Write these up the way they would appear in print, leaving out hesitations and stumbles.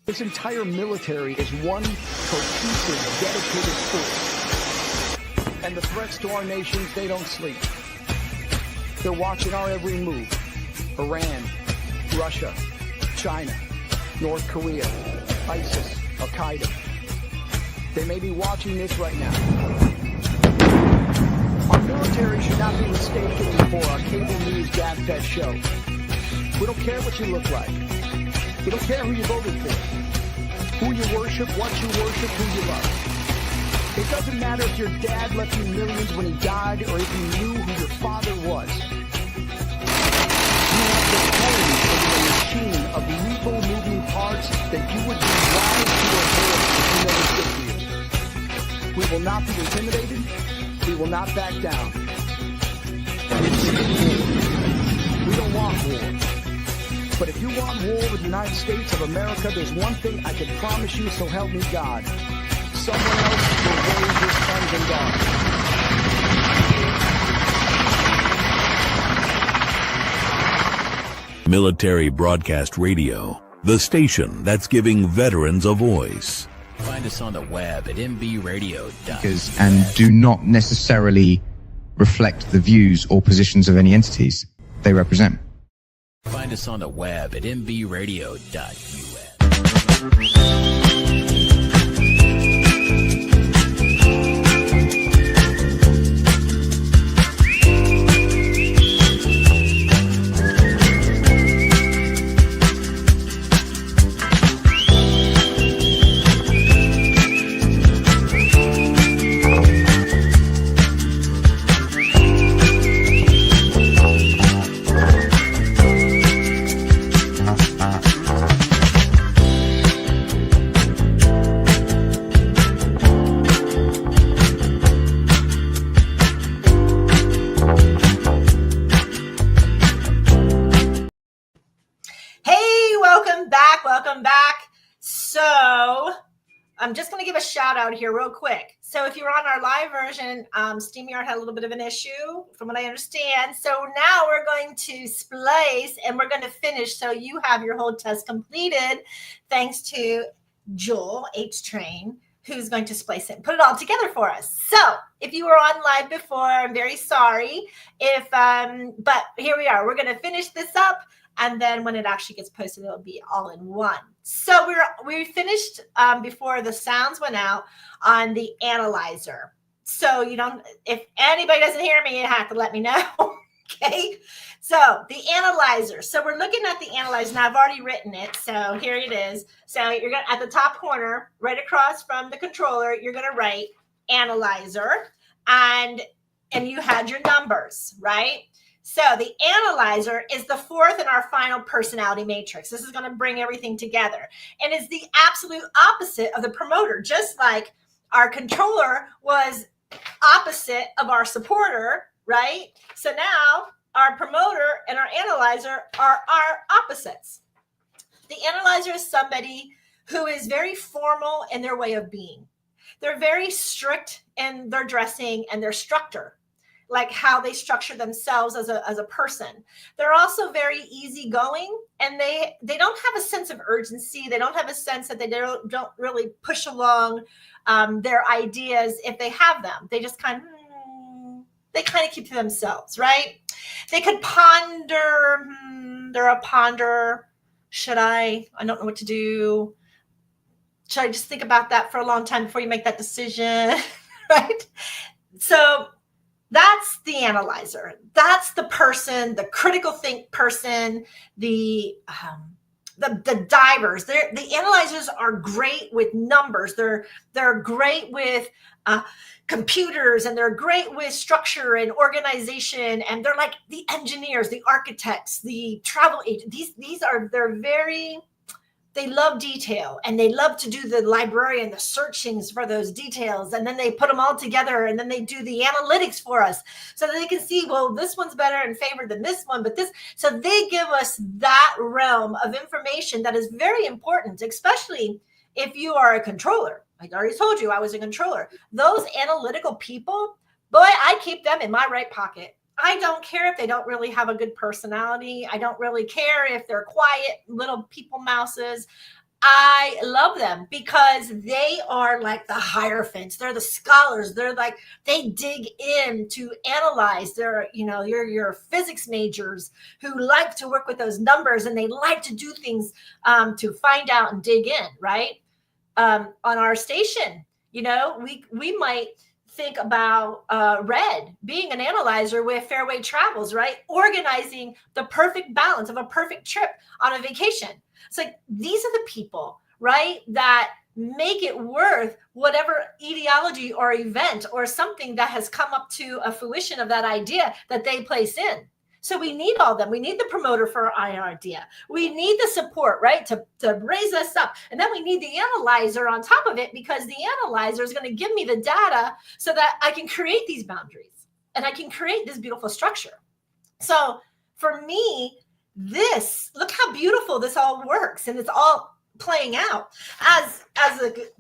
This entire military is one cohesive, dedicated force. And the threats to our nations, they don't sleep. They're watching our every move. Iran, Russia, China, North Korea, ISIS, Al-Qaeda. They may be watching this right now. Our military should not be mistaken for our cable news gab-fed show. We don't care what you look like. We don't care who you voted for, who you worship, what you worship, who you love. It doesn't matter if your dad left you millions when he died or if you knew who your father was. You have the code of a machine of lethal moving parts that you would be wise to avoid if you never stood here. We will not be intimidated. We will not back down. We don't want war. But if you want war with the United States of America, there's one thing I can promise you, so help me God. Someone else will raise your sons and daughters. Military Broadcast Radio, the station that's giving veterans a voice. Find us on the web at mbradio.com. And do not necessarily reflect the views or positions of any entities they represent. Find us on the web at mbradio.us. Welcome back. So I'm just going to give a shout out here real quick. So if you're on our live version, StreamYard had a little bit of an issue from what I understand. So now we're going to splice and we're going to finish. So you have your whole test completed thanks to Joel H. Train, who's going to splice it and put it all together for us. So if you were on live before, I'm very sorry. But here we are. We're going to finish this up. And then when it actually gets posted, it'll be all in one. So we finished before the sounds went out on the analyzer. So if anybody doesn't hear me, you have to let me know. Okay. So the analyzer. So we're looking at the analyzer. Now I've already written it. So here it is. So you're going to, at the top corner, right across from the controller, you're going to write analyzer and you had your numbers, right? So the analyzer is the fourth in our final personality matrix. This is going to bring everything together and is the absolute opposite of the promoter, just like our controller was opposite of our supporter, right? So now our promoter and our analyzer are our opposites. The analyzer is somebody who is very formal in their way of being. They're very strict in their dressing and their structure, like how they structure themselves as a person. They're also very easygoing, and they don't have a sense of urgency. They don't have a sense that they don't really push along their ideas if they have them. They just kind of keep to themselves, right? They could ponder. They're a ponder. I don't know what to do. Should I just think about that for a long time before you make that decision, right? So that's the analyzer. That's the person, the critical think person, the divers. The analyzers are great with numbers. They're great with computers, and they're great with structure and organization. And they're like the engineers, the architects, the travel agents. They love detail, and they love to do the librarian, the searchings for those details. And then they put them all together, and then they do the analytics for us so that they can see, well, this one's better and favored than this one, but this. So they give us that realm of information that is very important, especially if you are a controller. I already told you I was a controller. Those analytical people, boy, I keep them in my right pocket. I don't care if they don't really have a good personality. I don't really care if they're quiet little people mouses. I love them because they are like the hierophants. They're the scholars. They're like, they dig in to analyze. They're, your physics majors who like to work with those numbers, and they like to do things to find out and dig in, right? On our station, we might think about Red being an analyzer with Fairway Travels, right? Organizing the perfect balance of a perfect trip on a vacation. It's like, these are the people, right, that make it worth whatever ideology or event or something that has come up to a fruition of that idea that they place in. So we need all of them. We need the promoter for our idea. We need the support, right, to raise us up. And then we need the analyzer on top of it, because the analyzer is going to give me the data so that I can create these boundaries and I can create this beautiful structure. So for me, look how beautiful this all works, and it's all playing out.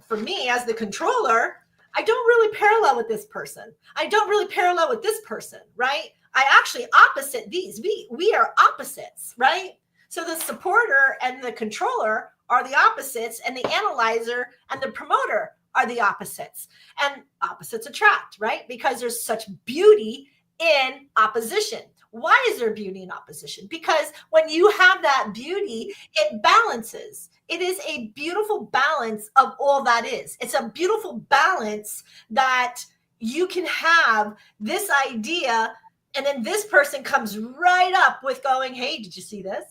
For me, as the controller, I don't really parallel with this person. I don't really parallel with this person, right? I actually opposite these. We are opposites, right? So the supporter and the controller are the opposites, and the analyzer and the promoter are the opposites. And opposites attract, right? Because there's such beauty in opposition. Why is there beauty in opposition? Because when you have that beauty, it balances. It is a beautiful balance of all that is. It's a beautiful balance that you can have this idea, and then this person comes right up with going, hey, did you see this?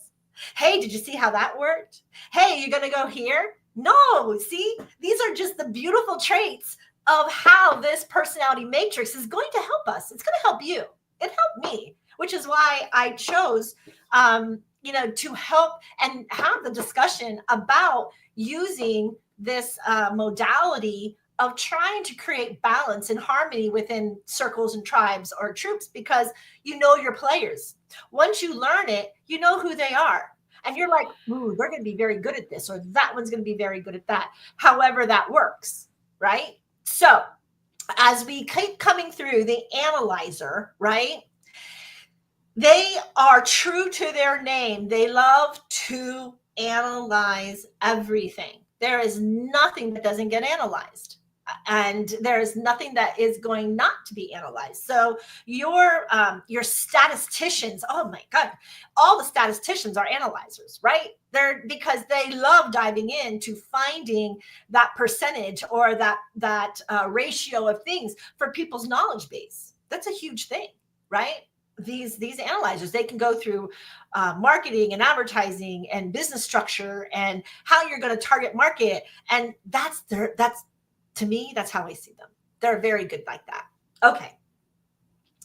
Hey, did you see how that worked? Hey, you're going to go here? No, see, these are just the beautiful traits of how this personality matrix is going to help us. It's going to help you. It helped me, which is why I chose, to help and have the discussion about using this modality of trying to create balance and harmony within circles and tribes or troops, because you know your players. Once you learn it, you know who they are. And you're like, ooh, they're going to be very good at this, or that one's going to be very good at that. However that works, right? So as we keep coming through the analyzer, right? They are true to their name. They love to analyze everything. There is nothing that doesn't get analyzed. And there is nothing that is going not to be analyzed. So your statisticians, oh my God, all the statisticians are analyzers, right? Because they love diving into finding that percentage or that ratio of things for people's knowledge base. That's a huge thing, right? These analyzers, they can go through marketing and advertising and business structure and how you're going to target market. And to me, that's how I see them. They're very good like that. Okay.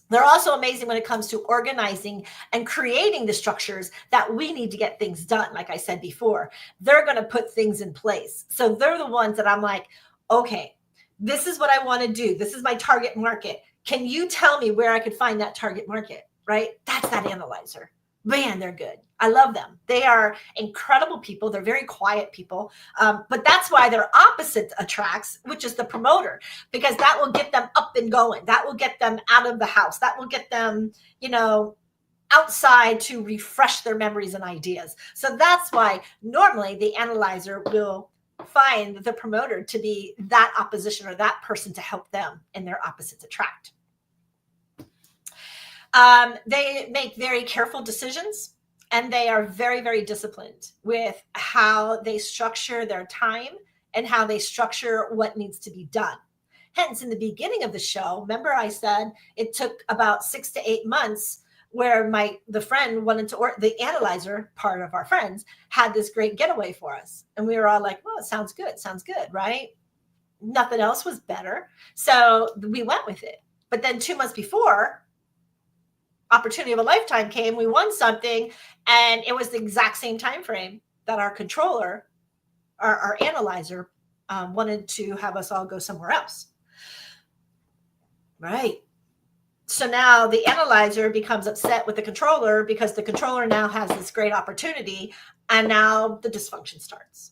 They're also amazing when it comes to organizing and creating the structures that we need to get things done. Like I said before, they're going to put things in place. So they're the ones that I'm like, okay, this is what I want to do. This is my target market. Can you tell me where I could find that target market, right? That's that analyzer. Man, they're good. I love them. They are incredible people. They're very quiet people. But that's why their opposite attracts, which is the promoter, because that will get them up and going. That will get them out of the house. That will get them, outside to refresh their memories and ideas. So that's why normally the analyzer will find the promoter to be that opposition or that person to help them, and their opposites attract. They make very careful decisions, and they are very, very disciplined with how they structure their time and how they structure what needs to be done. Hence, in the beginning of the show, remember I said it took about 6 to 8 months where the friend wanted to, or the analyzer part of our friends had this great getaway for us. And we were all like, well, it sounds good, right? Nothing else was better. So we went with it. But then 2 months before, opportunity of a lifetime came, we won something, and it was the exact same time frame that our controller, our analyzer, wanted to have us all go somewhere else. Right. So now the analyzer becomes upset with the controller because the controller now has this great opportunity, and now the dysfunction starts.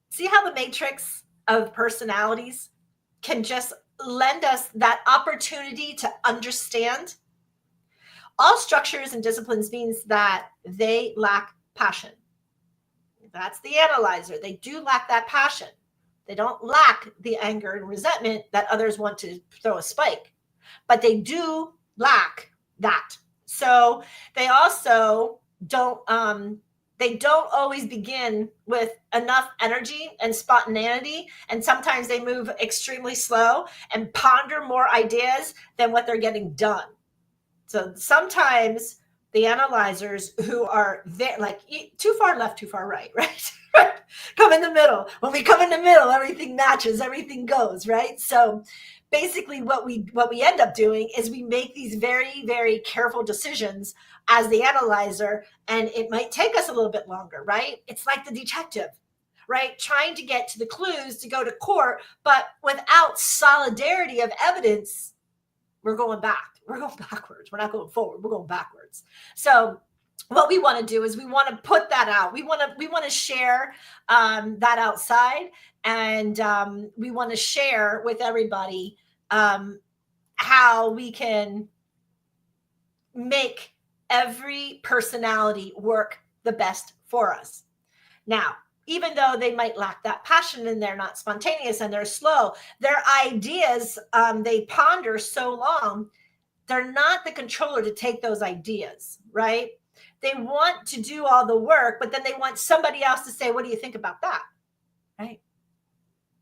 See how the matrix of personalities can just lend us that opportunity to understand? All structures and disciplines means that they lack passion. That's the analyzer. They do lack that passion. They don't lack the anger and resentment that others want to throw a spike, but they do lack that. So they also don't always begin with enough energy and spontaneity. And sometimes they move extremely slow and ponder more ideas than what they're getting done. So sometimes the analyzers who are there, like too far left, too far right, right? Come in the middle. When we come in the middle, everything matches, everything goes, right? So basically what we end up doing is we make these very, very careful decisions as the analyzer, and it might take us a little bit longer, right? It's like the detective, right? Trying to get to the clues to go to court, but without solidarity of evidence, we're going back. We're going backwards. We're not going forward. We're going backwards. So what we want to do is we want to put that out. We want to share that outside, and we want to share with everybody how we can make every personality work the best for us. Now, even though they might lack that passion and they're not spontaneous and they're slow, their ideas, they ponder so long, they're not the controller to take those ideas, right? They want to do all the work, but then they want somebody else to say, what do you think about that? Right?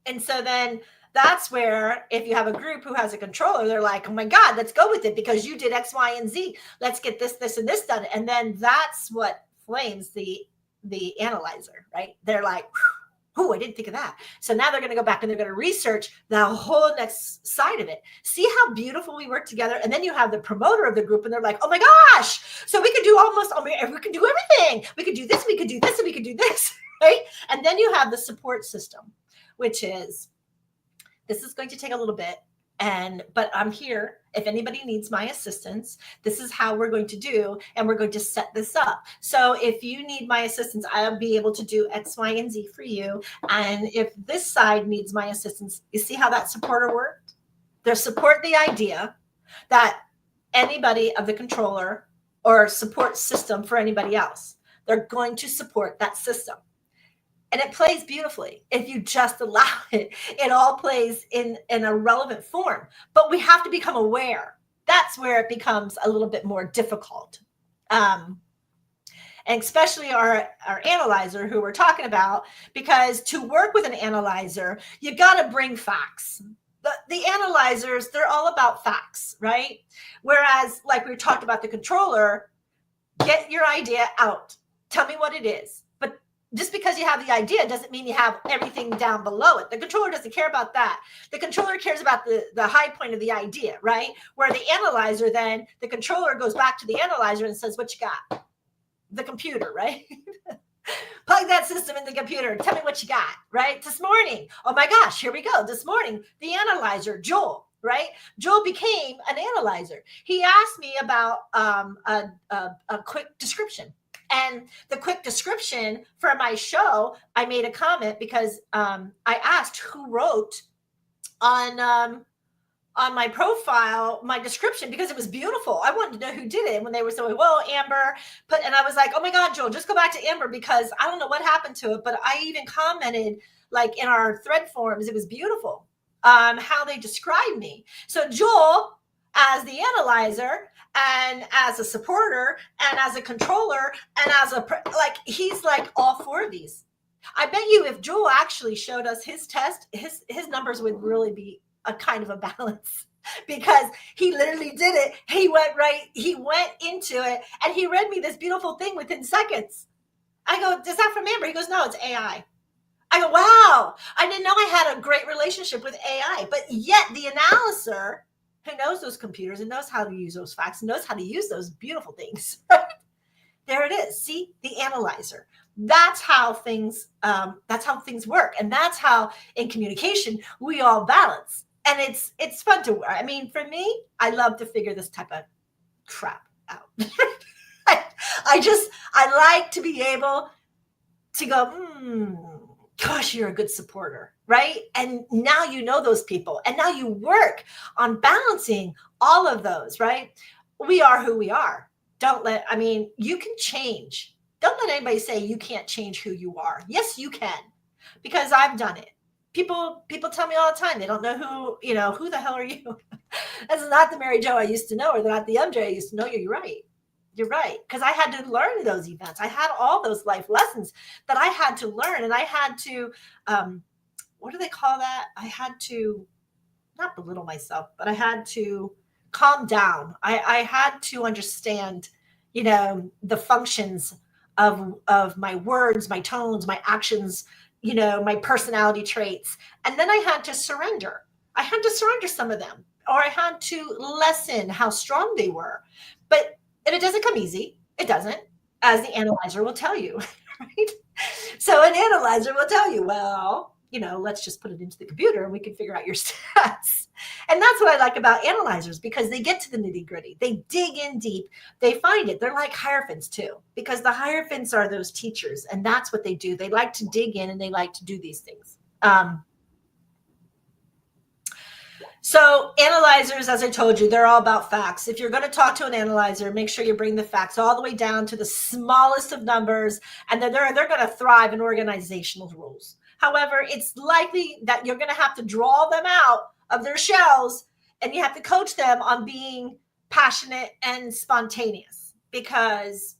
And so then that's where if you have a group who has a controller, they're like, oh my God, let's go with it because you did X, Y, and Z. Let's get this, this, and this done. And then that's what flames the analyzer, right? They're like, oh, I didn't think of that. So now they're going to go back and they're going to research the whole next side of it. See how beautiful we work together. And then you have the promoter of the group and they're like, oh my gosh, so we could do we could do everything. We could do this, we could do this, and we could do this, right? And then you have the support system, which is, this is going to take a little bit. But I'm here. If anybody needs my assistance, this is how we're going to do, and we're going to set this up. So if you need my assistance, I'll be able to do X, Y, and Z for you. And if this side needs my assistance, you see how that supporter worked? They support the idea that anybody of the controller or support system for anybody else, they're going to support that system. And it plays beautifully if you just allow it. It all plays in a relevant form. But we have to become aware. That's where it becomes a little bit more difficult. And especially our analyzer who we're talking about, because to work with an analyzer, you got to bring facts. The analyzers, they're all about facts, right? Whereas, like we talked about the controller, get your idea out. Tell me what it is. Just because you have the idea doesn't mean you have everything down below it. The controller doesn't care about that. The controller cares about the high point of the idea, right? Where the analyzer, then the controller goes back to the analyzer and says, what you got? The computer, right? Plug that system in the computer. Tell me what you got, right? This morning, oh my gosh, here we go. This morning, the analyzer, Joel, right? Joel became an analyzer. He asked me about a quick description. And the quick description for my show, I made a comment because I asked who wrote on my profile, my description, because it was beautiful. I wanted to know who did it. And when they were saying, well, Amber, and I was like, oh my God, Joel, just go back to Amber because I don't know what happened to it. But I even commented like in our thread forums, it was beautiful how they described me. So Joel, as the analyzer and as a supporter and as a controller and as he's like all four of these. I bet you if Joel actually showed us his test, his numbers would really be a kind of a balance because he literally did it. He went into it and he read me this beautiful thing within seconds. I go, is that from Amber? He goes, no, it's AI. I go, wow. I didn't know I had a great relationship with AI, but yet the analyzer who knows those computers and knows how to use those facts and knows how to use those beautiful things. There it is. See, the analyzer. That's how things work. And that's how in communication, we all balance. And it's fun to, I mean, for me, I love to figure this type of crap out. I like to be able to go, gosh, you're a good supporter, right? And now you know those people. And now you work on balancing all of those, right? We are who we are. You can change. Don't let anybody say you can't change who you are. Yes, you can, because I've done it. People tell me all the time they don't know who the hell are you? This is not the Mary Jo I used to know, or not the MJ I used to know. You're right. You're right. Because I had to learn those events. I had all those life lessons that I had to learn, and I had to, what do they call that? I had to not belittle myself, but I had to calm down. I had to understand, the functions of my words, my tones, my actions, my personality traits. And then I had to surrender. I had to surrender some of them, or I had to lessen how strong they were. And it doesn't come easy. It doesn't, as the analyzer will tell you, right? So an analyzer will tell you, well, let's just put it into the computer and we can figure out your stats. And that's what I like about analyzers, because they get to the nitty gritty. They dig in deep. They find it. They're like hierophants too, because the hierophants are those teachers, and that's what they do. They like to dig in and they like to do these things. So analyzers, as I told you, they're all about facts. If you're going to talk to an analyzer, make sure you bring the facts all the way down to the smallest of numbers, and then they're going to thrive in organizational rules. However, it's likely that you're going to have to draw them out of their shells, and you have to coach them on being passionate and spontaneous, because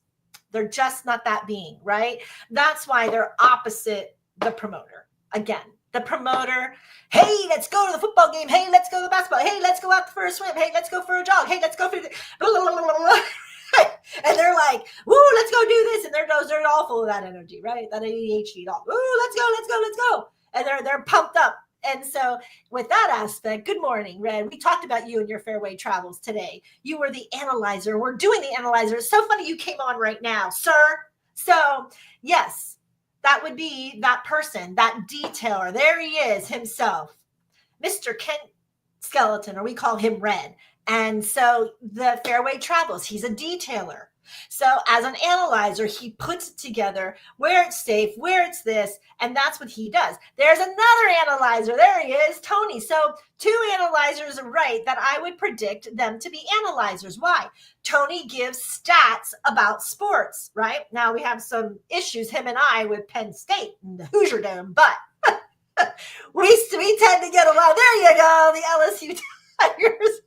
they're just not that being, right? That's why they're opposite the promoter. Again, the promoter, hey, let's go to the football game. Hey, let's go to the basketball. Hey, let's go out for a swim. Hey, let's go for a jog. Hey, let's go for and they're like, woo, let's go do this. And they're all full of that energy, right? That ADHD dog. Woo, let's go. And they're pumped up. And so with that aspect, good morning, Red. We talked about you and your fairway travels today. You were the analyzer. We're doing the analyzer. It's so funny you came on right now, sir. So yes, that would be that person, that detailer. There he is himself, Mr. Kent Skeleton, or we call him Red. And so the fairway travels, he's a detailer. So as an analyzer, he puts it together where it's safe, where it's this, and that's what he does. There's another analyzer. There he is, Tony. So two analyzers are right that I would predict them to be analyzers. Why? Tony gives stats about sports, right? Now we have some issues, him and I, with Penn State and the Hoosier Dome, but we tend to get along. There you go, the LSU Tigers.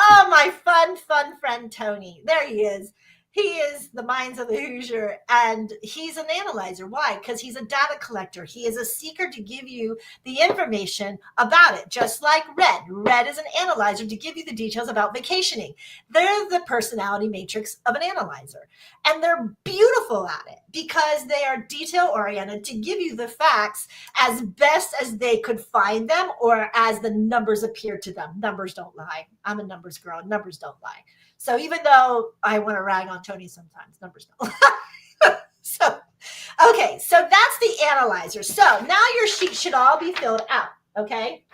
Oh, my fun friend Tony. There he is. He is the minds of the Hoosier, and he's an analyzer. Why? Because he's a data collector. He is a seeker to give you the information about it, just like Red. Red is an analyzer to give you the details about vacationing. They're the personality matrix of an analyzer, and they're beautiful at it because they are detail-oriented to give you the facts as best as they could find them, or as the numbers appear to them. Numbers don't lie. I'm a numbers girl. Numbers don't lie. So even though I want to rag on Tony sometimes, numbers don't lie. So that's the analyzer. So now your sheet should all be filled out, okay?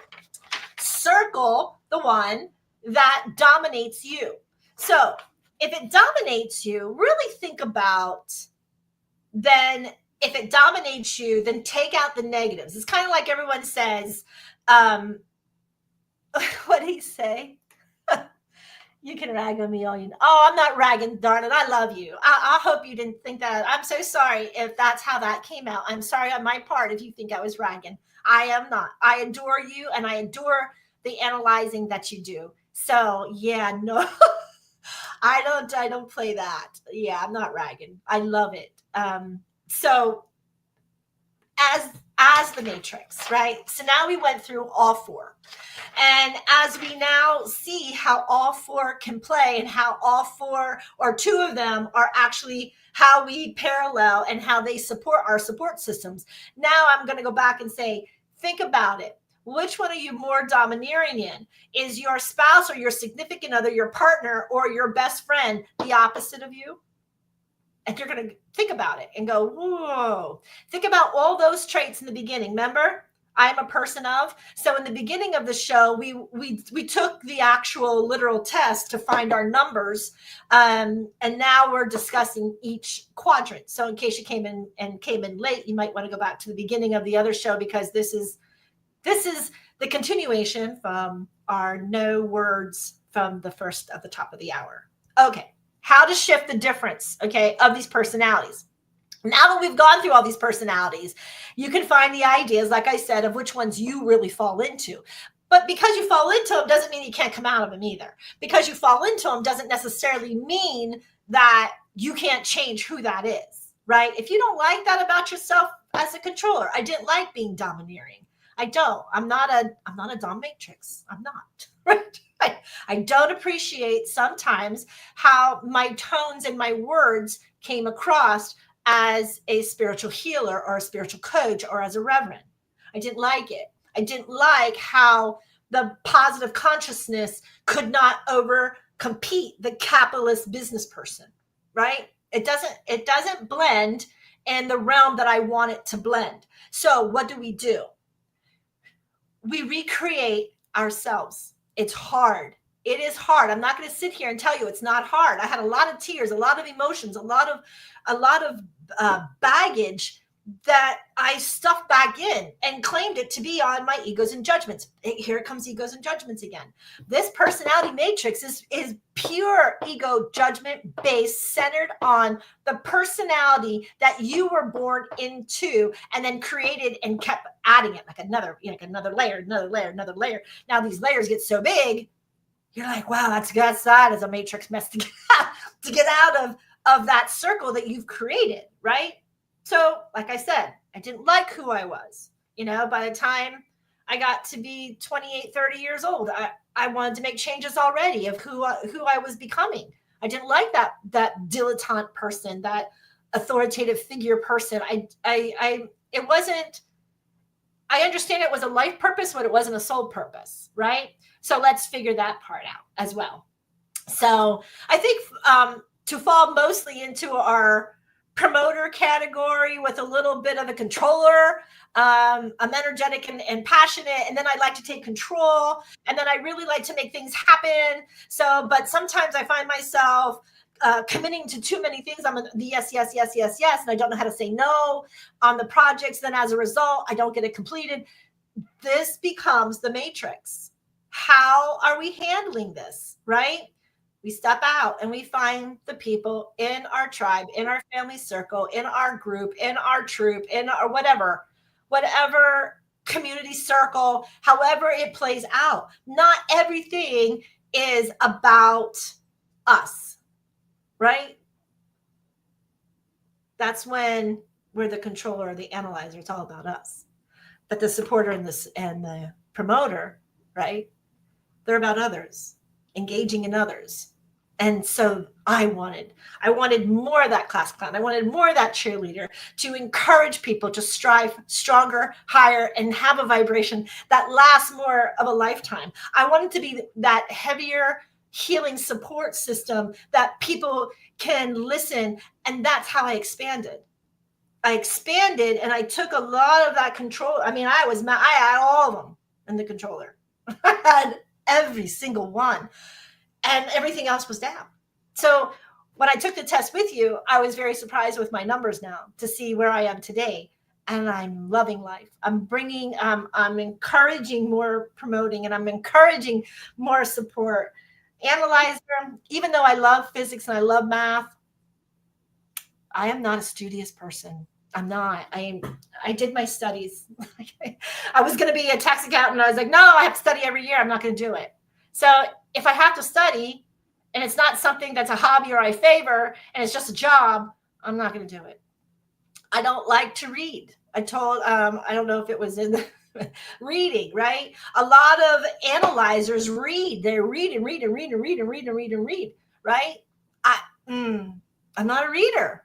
Circle the one that dominates you. So if it dominates you, really think about, then if it dominates you, then take out the negatives. It's kind of like everyone says, what did he say? You can rag on me all you know. Oh, I'm not ragging, darling. I love you. I hope you didn't think that. I'm so sorry if that's how that came out. I'm sorry on my part if you think I was ragging. I am not. I adore you, and I adore the analyzing that you do. So yeah, no, I don't play that. Yeah, I'm not ragging. I love it. So as the matrix, right? So now we went through all four. And as we now see how all four can play, and how all four or two of them are actually how we parallel and how they support our support systems. Now I'm going to go back and say, think about it. Which one are you more domineering in? Is your spouse or your significant other, your partner or your best friend the opposite of you? And you're going to think about it and go, whoa. Think about all those traits in the beginning. Remember, I'm a person of. So in the beginning of the show, we took the actual literal test to find our numbers. And now we're discussing each quadrant. So in case you came in late, you might want to go back to the beginning of the other show, because this is the continuation from our no words from the first of the top of the hour. Okay. how to shift the difference, okay, of these personalities. Now that we've gone through all these personalities, you can find the ideas, like I said, of which ones you really fall into. But because you fall into them doesn't mean you can't come out of them either. Because you fall into them doesn't necessarily mean that you can't change who that is, right? If you don't like that about yourself as a controller, I didn't like being domineering. I don't. I'm not a dominatrix. I'm not, right? I don't appreciate sometimes how my tones and my words came across as a spiritual healer or a spiritual coach or as a reverend. I didn't like it. I didn't like how the positive consciousness could not over compete the capitalist business person, right? It doesn't blend in the realm that I want it to blend. So what do? We recreate ourselves. It's hard. It is hard. I'm not going to sit here and tell you it's not hard. I had a lot of tears, a lot of emotions, a lot of baggage that I stuffed back in and claimed it to be on my egos and judgments. Here it comes, egos and judgments again. This personality matrix is pure ego judgment based, centered on the personality that you were born into and then created and kept adding it like another layer, another layer, another layer. Now these layers get so big, you're like, wow, that's that is a matrix mess to get out of that circle that you've created, right? So, like I said, I didn't like who I was. By the time I got to be 28, 30 years old, I wanted to make changes already of who I was becoming. I didn't like that dilettante person, that authoritative figure person. It wasn't, I understand it was a life purpose, but it wasn't a soul purpose, right? So let's figure that part out as well. So I think to fall mostly into our promoter category with a little bit of a controller, I'm energetic and passionate, and then I like to take control, and then I really like to make things happen. So, but sometimes I find myself committing to too many things. I'm the yes, and I don't know how to say no on the projects. Then as a result, I don't get it completed. This becomes the matrix. How are we handling this, right? We step out and we find the people in our tribe, in our family circle, in our group, in our troop, in our whatever community circle, however it plays out. Not everything is about us, right? That's when we're the controller or the analyzer. It's all about us. But the supporter and the promoter, right? They're about others, engaging in others. And so I wanted more of that class clown. I wanted more of that cheerleader to encourage people to strive stronger, higher, and have a vibration that lasts more of a lifetime. I wanted to be that heavier healing support system that people can listen. And that's how I expanded. I expanded and I took a lot of that control. I mean, I had all of them in the controller. I had every single one. And everything else was down. So when I took the test with you, I was very surprised with my numbers now to see where I am today. And I'm loving life. I'm encouraging more promoting, and I'm encouraging more support. Analyzer, even though I love physics and I love math, I am not a studious person. I'm not. I did my studies. I was going to be a tax accountant. I was like, no, I have to study every year. I'm not going to do it. So if I have to study and it's not something that's a hobby or I favor and it's just a job, I'm not going to do it. I don't like to read. I don't know if it was in the reading, right? A lot of analyzers read. They read and read and read and read and read and read and read, right? I'm not a reader.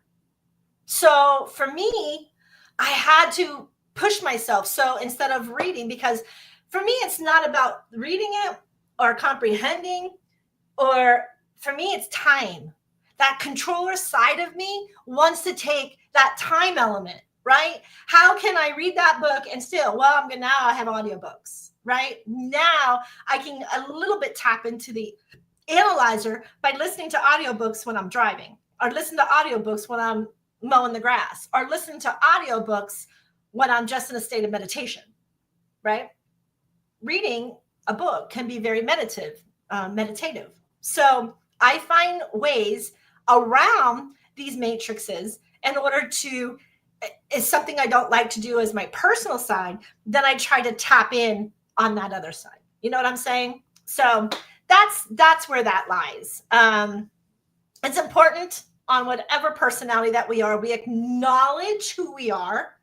So for me, I had to push myself. So instead of reading, because for me, it's not about reading it or comprehending, or for me, it's time. That controller side of me wants to take that time element, right? How can I read that book and still, now I have audiobooks, right? Now I can a little bit tap into the analyzer by listening to audiobooks when I'm driving, or listen to audiobooks when I'm mowing the grass, or listen to audiobooks when I'm just in a state of meditation, right? Reading a book can be very meditative. So I find ways around these matrices in order to, is something I don't like to do as my personal side, then I try to tap in on that other side. You know what I'm saying? So that's where that lies. It's important on whatever personality that we are. We acknowledge who we are.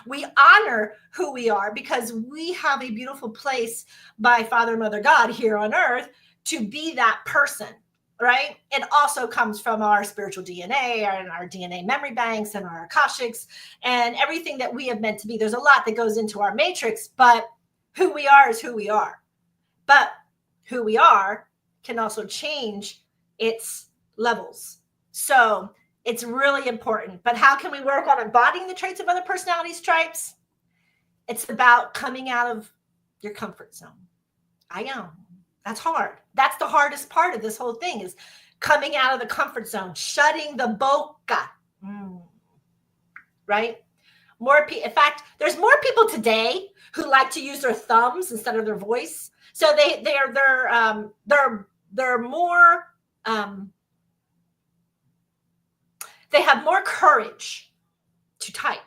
We honor who we are because we have a beautiful place by Father and Mother God here on earth to be that person, right? It also comes from our spiritual DNA and our DNA memory banks and our Akashics and everything that we have meant to be. There's a lot that goes into our matrix, but who we are is who we are. But who we are can also change its levels. So it's really important. But how can we work on embodying the traits of other personality types? It's about coming out of your comfort zone. I know that's hard. That's the hardest part of this whole thing is coming out of the comfort zone, shutting the boca, right? In fact, there's more people today who like to use their thumbs instead of their voice. So they're more, they have more courage to type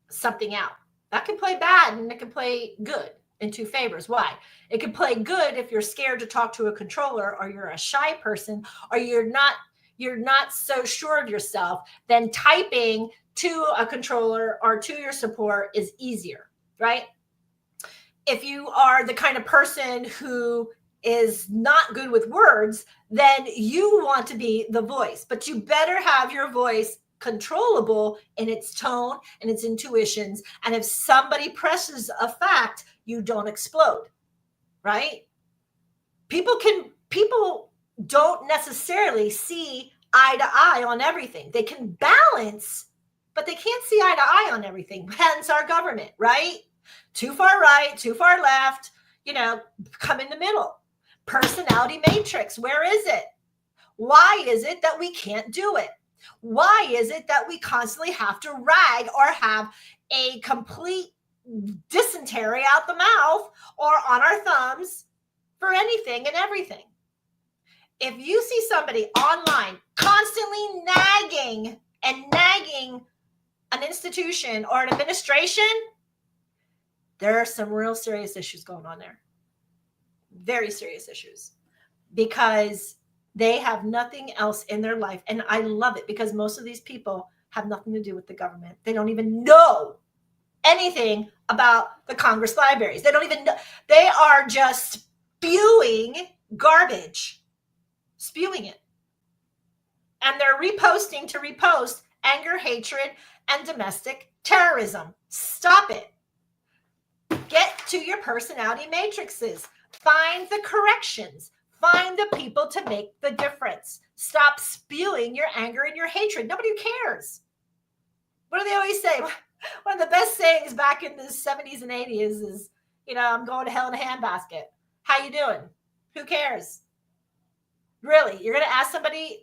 something out. That can play bad and it can play good in two favors. Why? It can play good if you're scared to talk to a controller or you're a shy person or you're not so sure of yourself. Then typing to a controller or to your support is easier, right? If you are the kind of person who is not good with words, then you want to be the voice, but you better have your voice controllable in its tone and its intuitions. And if somebody presses a fact, you don't explode, right? People don't necessarily see eye to eye on everything. They can balance, but they can't see eye to eye on everything. Hence our government, right? Too far right, too far left, come in the middle. Personality matrix, where is it? Why is it that we can't do it? Why is it that we constantly have to rag or have a complete dysentery out the mouth or on our thumbs for anything and everything? If you see somebody online constantly nagging an institution or an administration, there are some real serious issues going on there. Very serious issues, because they have nothing else in their life. And I love it because most of these people have nothing to do with the government. They don't even know anything about the Congress libraries. They don't even know. They are just spewing garbage, spewing it. And they're reposting to repost anger, hatred, and domestic terrorism. Stop it. Get to your personality matrices. Find the corrections. Find the people to make the difference. Stop spewing your anger and your hatred. Nobody cares. What do they always say? One of the best sayings back in the 70s and 80s is, I'm going to hell in a handbasket. How you doing? Who cares? Really? You're going to ask somebody,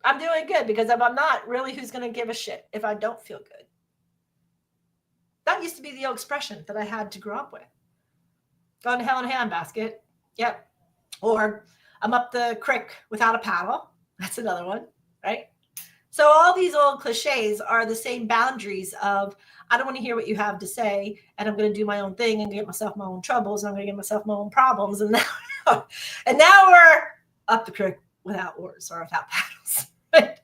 I'm doing good, because if I'm not, really, who's going to give a shit if I don't feel good? That used to be the old expression that I had to grow up with. Going to hell in a handbasket. Yep. Or I'm up the creek without a paddle. That's another one, right? So all these old cliches are the same boundaries of, I don't want to hear what you have to say, and I'm going to do my own thing and get myself my own troubles, and I'm going to get myself my own problems. And now we're up the creek without oars or without paddles, right?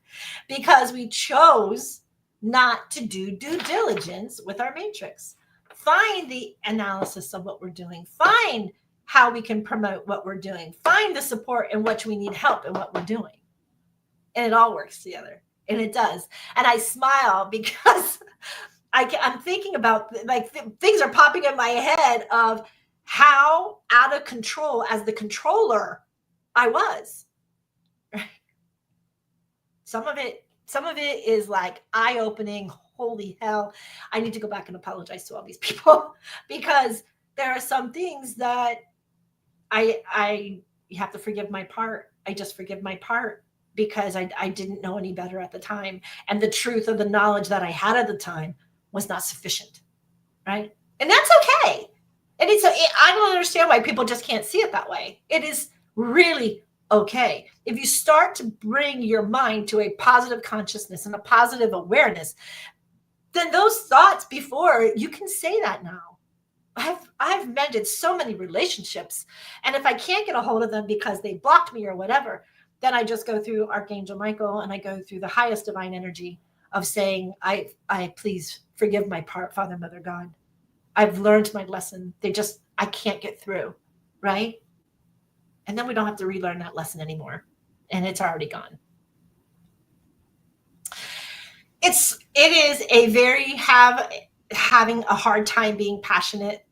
Because we chose not to do due diligence with our matrix. Find the analysis of what we're doing. Find how we can promote what we're doing. Find the support in which we need help in what we're doing. And it all works together. And it does. And I smile because I'm thinking about, things are popping in my head of how out of control as the controller I was. Some of it is like eye-opening. Holy hell, I need to go back and apologize to all these people, because there are some things that you have to forgive my part. I just forgive my part because I didn't know any better at the time. And the truth of the knowledge that I had at the time was not sufficient, right? And that's okay. And I don't understand why people just can't see it that way. It is really okay. If you start to bring your mind to a positive consciousness and a positive awareness, then those thoughts before, you can say that now. I've mended so many relationships. And if I can't get a hold of them because they blocked me or whatever, then I just go through Archangel Michael and I go through the highest divine energy of saying, I please forgive my part, Father, Mother, God. I've learned my lesson. I can't get through. Right. And then we don't have to relearn that lesson anymore. And it's already gone. It is a very having a hard time being passionate.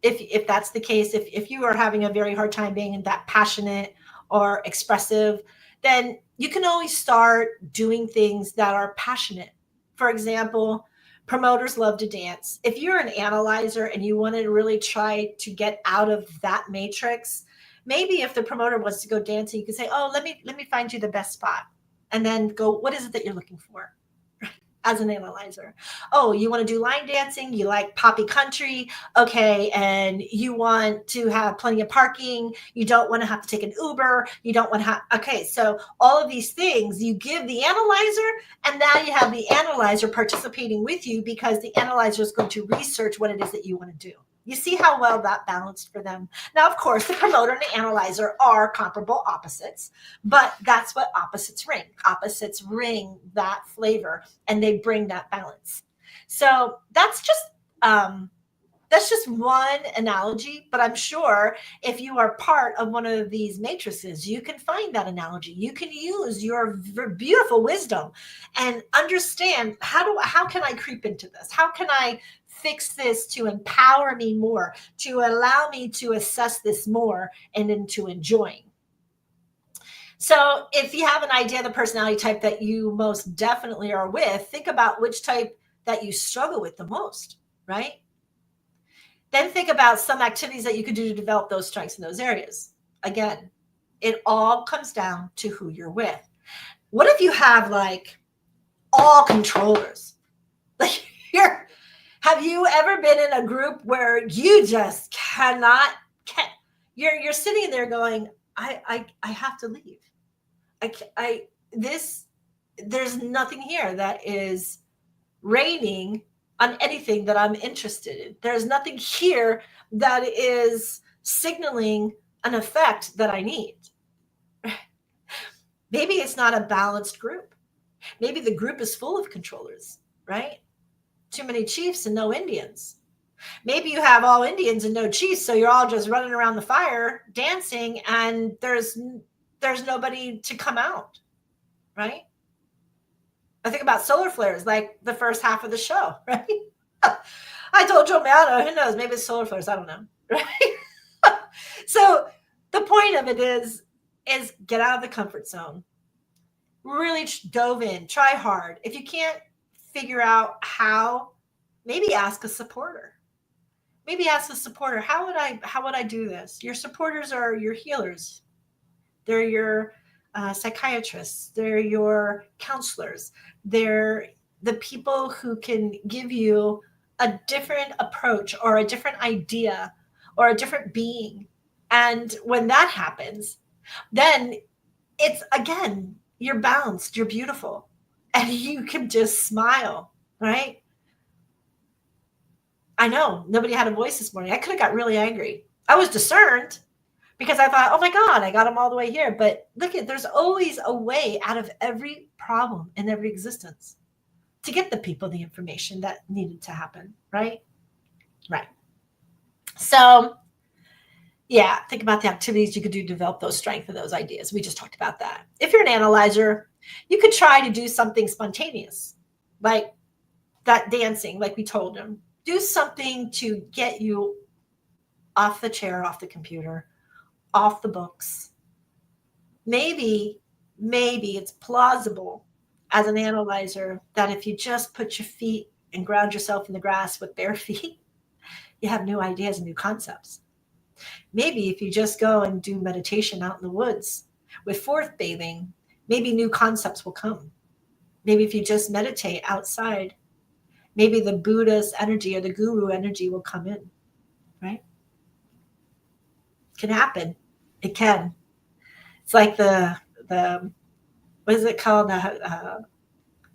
If that's the case, if you are having a very hard time being that passionate or expressive, then you can always start doing things that are passionate. For example, promoters love to dance. If you're an analyzer and you want to really try to get out of that matrix, maybe if the promoter wants to go dancing, you can say, oh, let me find you the best spot. And then go, what is it that you're looking for? As an analyzer. Oh, you want to do line dancing? You like poppy country? Okay. And you want to have plenty of parking. You don't want to have to take an Uber. You don't want to have, okay. So all of these things you give the analyzer, and now you have the analyzer participating with you because the analyzer is going to research what it is that you want to do. You see how well that balanced for them. Now, of course, the promoter and the analyzer are comparable opposites, but that's what opposites ring. Opposites ring that flavor, and they bring that balance. So that's just one analogy, but I'm sure if you are part of one of these matrices, you can find that analogy. You can use your beautiful wisdom and understand how can I creep into this? How can I fix this to empower me more, to allow me to assess this more and into enjoying? So if you have an idea of the personality type that you most definitely are with, think about which type that you struggle with the most, right? Then think about some activities that you could do to develop those strengths in those areas. Again, it all comes down to who you're with. What if you have like all controllers? Like have you ever been in a group where you just you're sitting there going, I have to leave. There's nothing here that is raining on anything that I'm interested in. There's nothing here that is signaling an effect that I need. Maybe it's not a balanced group. Maybe the group is full of controllers, right? Too many chiefs and no Indians. Maybe you have all Indians and no chiefs, so you're all just running around the fire dancing and there's nobody to come out, right? I think about solar flares, like the first half of the show, right? I told Joe Maldo, who knows, maybe it's solar flares, I don't know, right? So the point of it is get out of the comfort zone. Really dove in, try hard. If you can't figure out how, maybe ask a supporter. Maybe ask a supporter, how would I do this? Your supporters are your healers. They're your psychiatrists. They're your counselors. They're the people who can give you a different approach or a different idea or a different being. And when that happens, then it's, again, you're balanced, you're beautiful, and you can just smile, right? I know nobody had a voice this morning. I could have got really angry. I was discerned because I thought, oh my God, I got them all the way here. But look, there's always a way out of every problem in every existence to get the people the information that needed to happen, right? Right. So yeah, think about the activities you could do to develop those strengths and those ideas. We just talked about that. If you're an analyzer, you could try to do something spontaneous, like that dancing, like we told them. Do something to get you off the chair, off the computer, off the books. Maybe it's plausible as an analyzer that if you just put your feet and ground yourself in the grass with bare feet, you have new ideas and new concepts. Maybe if you just go and do meditation out in the woods with forest bathing, maybe new concepts will come. Maybe if you just meditate outside, maybe the Buddha's energy or the guru energy will come in, right? It can happen. It can. It's like the what is it called? The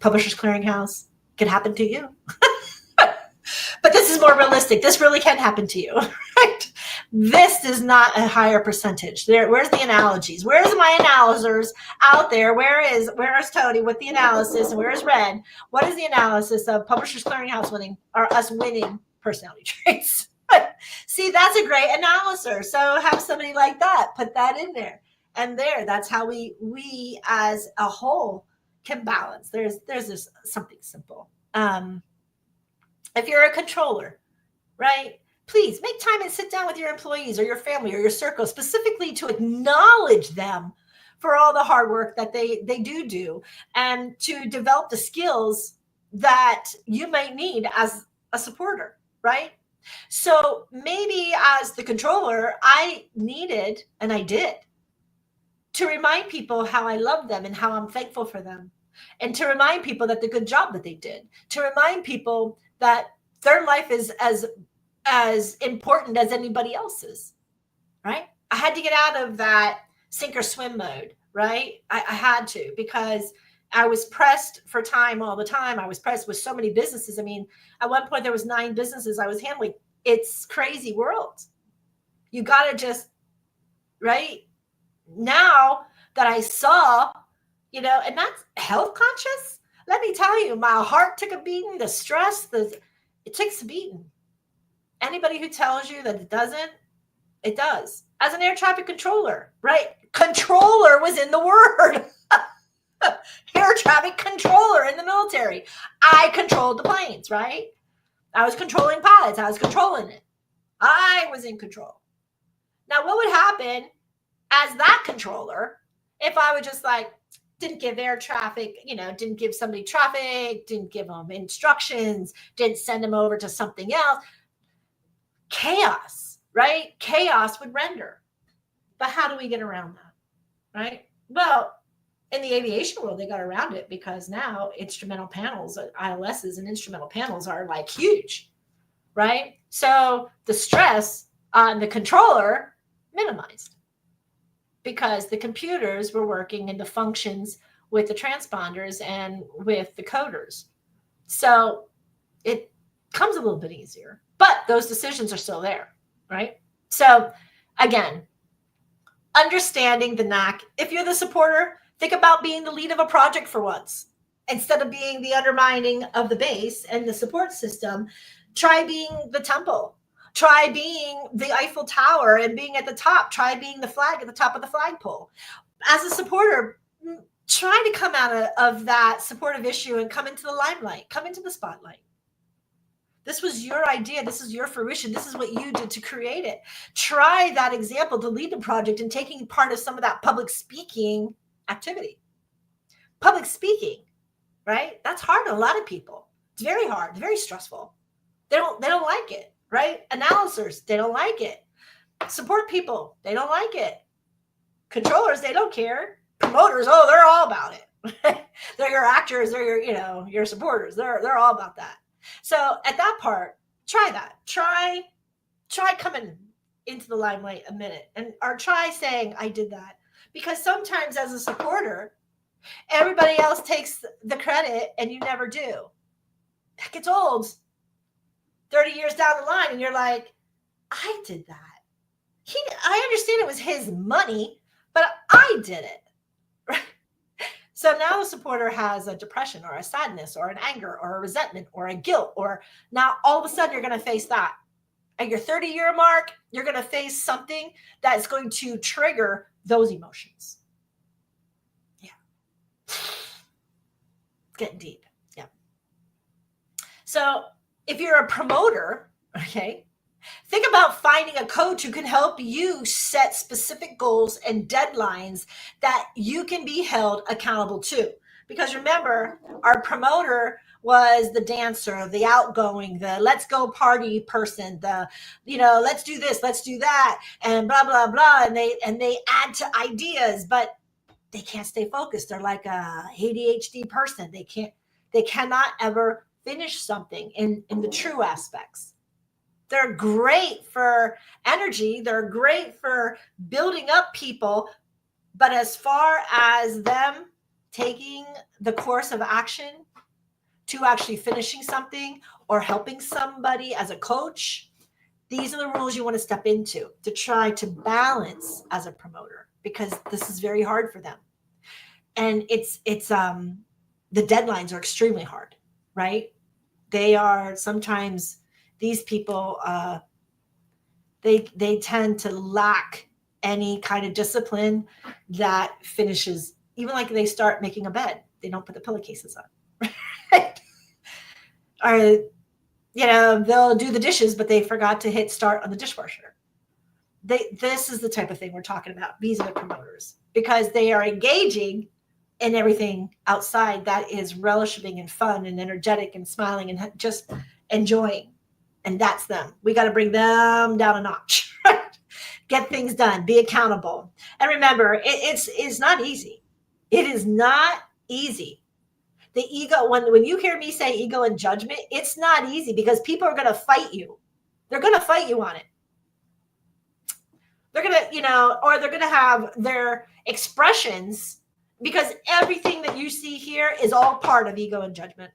Publishers Clearinghouse. Could happen to you. But this is more realistic. This really can happen to you, right? This is not a higher percentage. Where's the analogies? Where's my analyzers out there? Where is Tony with the analysis? And where is Red? What is the analysis of Publishers Clearinghouse winning or us winning personality traits? See, that's a great analyzer. So have somebody like that, put that in there. And that's how we as a whole can balance. There's this something simple. If you're a controller, right? Please make time and sit down with your employees or your family or your circle specifically to acknowledge them for all the hard work that they do and to develop the skills that you might need as a supporter, right? So maybe as the controller, I needed, and I did, to remind people how I love them and how I'm thankful for them. And to remind people that the good job that they did, to remind people that their life is as important as anybody else's, right? I had to get out of that sink or swim mode, right? I had to, because I was pressed for time all the time. I was pressed with so many businesses. I mean, at one point there was 9 businesses I was handling. It's crazy world. You got to just, right? Now that I saw, and that's health conscious. Let me tell you, my heart took a beating, the stress, it takes a beating. Anybody who tells you that it doesn't, it does. As an air traffic controller, right? Controller was in the word. Air traffic controller in the military. I controlled the planes, right? I was controlling pilots. I was controlling it. I was in control. Now, what would happen as that controller if I would just didn't give air traffic, didn't give somebody traffic, didn't give them instructions, didn't send them over to something else? Chaos, right? Chaos would render. But how do we get around that, right? Well, in the aviation world, they got around it because now instrumental panels, ILSs and instrumental panels are huge, right? So the stress on the controller minimized because the computers were working in the functions with the transponders and with the coders. So it comes a little bit easier, but those decisions are still there, right? So again, understanding the knack. If you're the supporter, think about being the lead of a project for once. Instead of being the undermining of the base and the support system, try being the temple. Try being the Eiffel Tower and being at the top. Try being the flag at the top of the flagpole. As a supporter, try to come out of that supportive issue and come into the limelight, come into the spotlight. This was your idea. This is your fruition. This is what you did to create it. Try that example to lead the project and taking part of some of that public speaking activity. Public speaking, right? That's hard on a lot of people. It's very hard. It's very stressful. They don't like it. Right? Analyzers, they don't like it. Support people, they don't like it. Controllers, they don't care. Promoters, they're all about it. They're your actors, they're your supporters. They're all about that. So at that part, try that. Try coming into the limelight a minute or try saying, I did that. Because sometimes as a supporter, everybody else takes the credit and you never do. That gets old. 30 years down the line, and you're like, I did that. I understand it was his money, but I did it. Right? So now the supporter has a depression or a sadness or an anger or a resentment or a guilt, or now all of a sudden you're going to face that. At your 30-year mark, you're going to face something that's going to trigger those emotions. Yeah. It's getting deep. Yeah. So if you're a promoter, okay, think about finding a coach who can help you set specific goals and deadlines that you can be held accountable to. Because remember, our promoter was the dancer, the outgoing, the let's go party person, the, let's do this, let's do that, and blah, blah, blah. And they add to ideas, but they can't stay focused. They're like a ADHD person. They cannot ever finish something in the true aspects. They're great for energy. They're great for building up people, But as far as them taking the course of action to actually finishing something or helping somebody as a coach, these are the rules you want to step into to try to balance as a promoter, because this is very hard for them. And it's the deadlines are extremely hard, right? They are sometimes, these people, they tend to lack any kind of discipline that finishes, even like they start making a bed, they don't put the pillowcases on. Right? Or, they'll do the dishes, but they forgot to hit start on the dishwasher. This is the type of thing we're talking about. These are the promoters, because they are engaging in everything outside that is relishing and fun and energetic and smiling and just enjoying. And that's them. We got to bring them down a notch. Get things done. Be accountable. And remember, it's not easy. It is not easy. The ego, when you hear me say ego and judgment, it's not easy, because people are going to fight you. They're going to fight you on it. They're going to, or they're going to have their expressions, because everything that you see here is all part of ego and judgment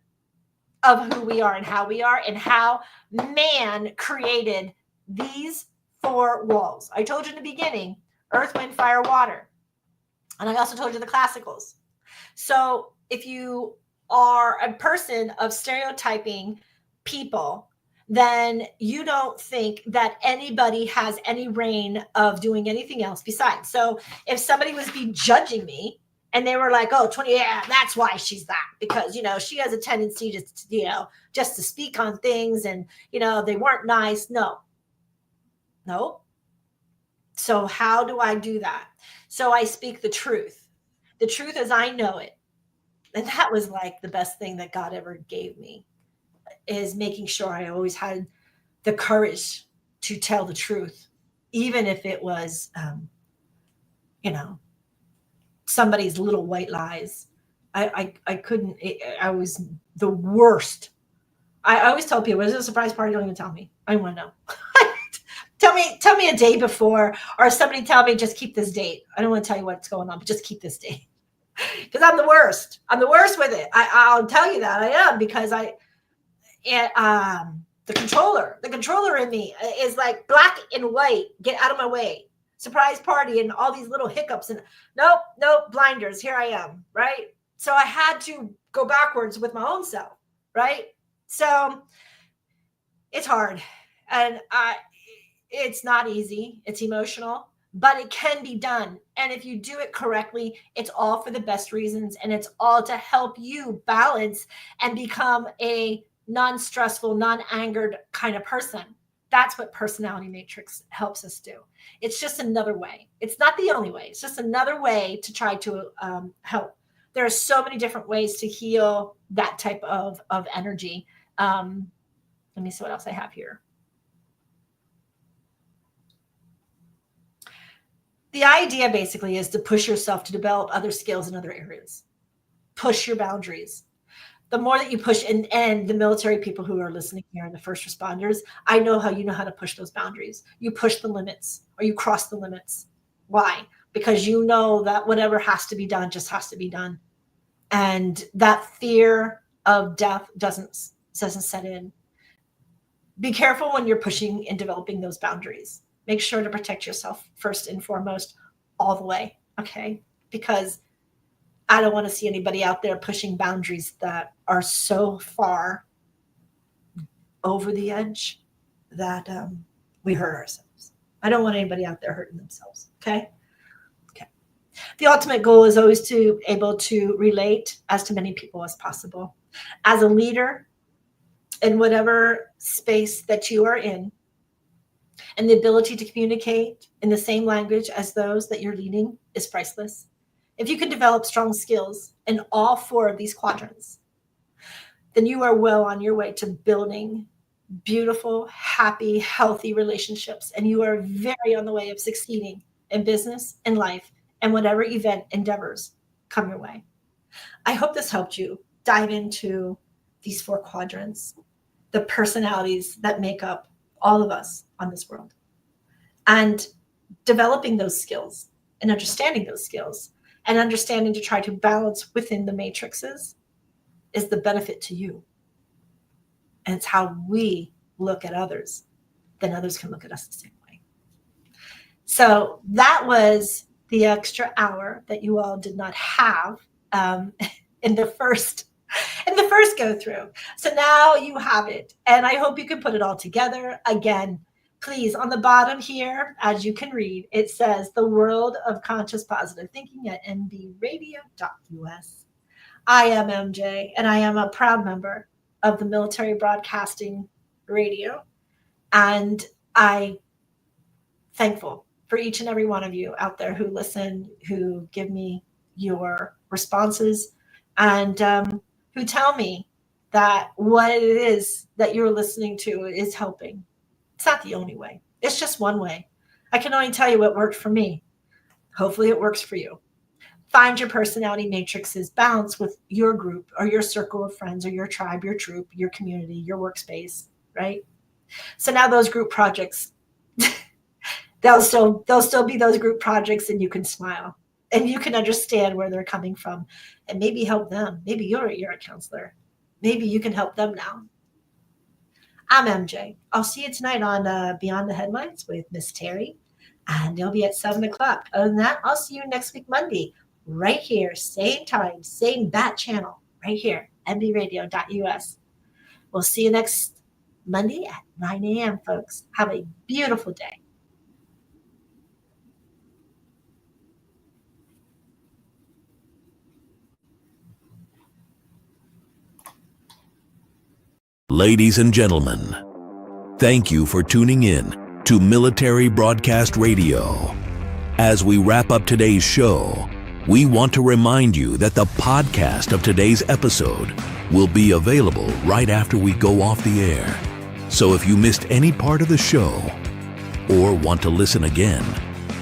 of who we are and how man created these 4 walls. I told you in the beginning, earth, wind, fire, water. And I also told you the classicals. So if you are a person of stereotyping people, then you don't think that anybody has any reign of doing anything else besides. So if somebody was be judging me and they were like, oh, 20, yeah, that's why she's that, because, she has a tendency just to speak on things and, they weren't nice. No. So how do I do that? So I speak the truth as I know it. And that was like the best thing that God ever gave me, is making sure I always had the courage to tell the truth, even if it was, somebody's little white lies. I couldn't, I was the worst. I always tell people, is it a surprise party? Don't even tell me. I don't want to know. Tell me a day before, or somebody tell me, just keep this date. I don't want to tell you what's going on, but just keep this date. Because I'm the worst. I'm the worst with it. I'll tell you that I am, because the controller in me is like black and white. Get out of my way. Surprise party and all these little hiccups and nope, blinders. Here I am, right? So I had to go backwards with my own self, right? So it's hard, and it's not easy. It's emotional, but it can be done. And if you do it correctly, it's all for the best reasons, and it's all to help you balance and become a non-stressful, non-angered kind of person. That's what Personality Matrix helps us do. It's just another way. It's not the only way. It's just another way to try to help. There are so many different ways to heal that type of energy. Let me see what else I have here. The idea basically is to push yourself to develop other skills in other areas. Push your boundaries. The more that you push, and the military people who are listening here and the first responders, I know how to push those boundaries. You push the limits, or you cross the limits. Why? Because you know that whatever has to be done just has to be done. And that fear of death doesn't set in. Be careful when you're pushing and developing those boundaries. Make sure to protect yourself first and foremost, all the way, okay? Because I don't want to see anybody out there pushing boundaries that are so far over the edge that we hurt ourselves. I don't want anybody out there hurting themselves, okay? Okay. The ultimate goal is always to able to relate as to many people as possible. As a leader in whatever space that you are in, and the ability to communicate in the same language as those that you're leading is priceless. If you can develop strong skills in all 4 of these quadrants, then you are well on your way to building beautiful, happy, healthy relationships. And you are very on the way of succeeding in business and life and whatever event endeavors come your way. I hope this helped you dive into these 4 quadrants, the personalities that make up all of us on this world, and developing those skills and understanding those skills and understanding to try to balance within the matrices is the benefit to you. And it's how we look at others, then others can look at us the same way. So that was the extra hour that you all did not have in the first go through. So now you have it, and I hope you can put it all together. Again, please, on the bottom here, as you can read, it says the world of conscious positive thinking at nbradio.us. I am MJ, and I am a proud member of the Military Broadcasting Radio, and I'm thankful for each and every one of you out there who listen, who give me your responses, and who tell me that what it is that you're listening to is helping. It's not the only way. It's just one way. I can only tell you what worked for me. Hopefully it works for you. Find your personality matrices, balance with your group or your circle of friends or your tribe, your troop, your community, your workspace, right? So now those group projects, they'll still be those group projects, and you can smile and you can understand where they're coming from and maybe help them. Maybe you're a counselor. Maybe you can help them now. I'm MJ. I'll see you tonight on Beyond the Headlines with Miss Terry, and it'll be at 7 o'clock. Other than that, I'll see you next week, Monday, right here, same time, same bat channel, right here, nbradio.us. We'll see you next Monday at 9 a.m., folks. Have a beautiful day. Ladies and gentlemen, thank you for tuning in to Military Broadcast Radio. As we wrap up today's show, we want to remind you that the podcast of today's episode will be available right after we go off the air. So if you missed any part of the show or want to listen again,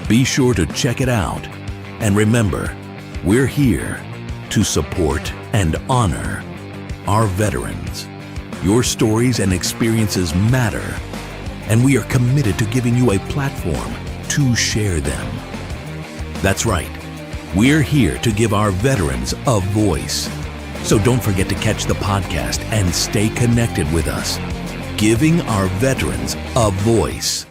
be sure to check it out. And remember, we're here to support and honor our veterans. Your stories and experiences matter, and we are committed to giving you a platform to share them. That's right. We're here to give our veterans a voice. So don't forget to catch the podcast and stay connected with us, giving our veterans a voice.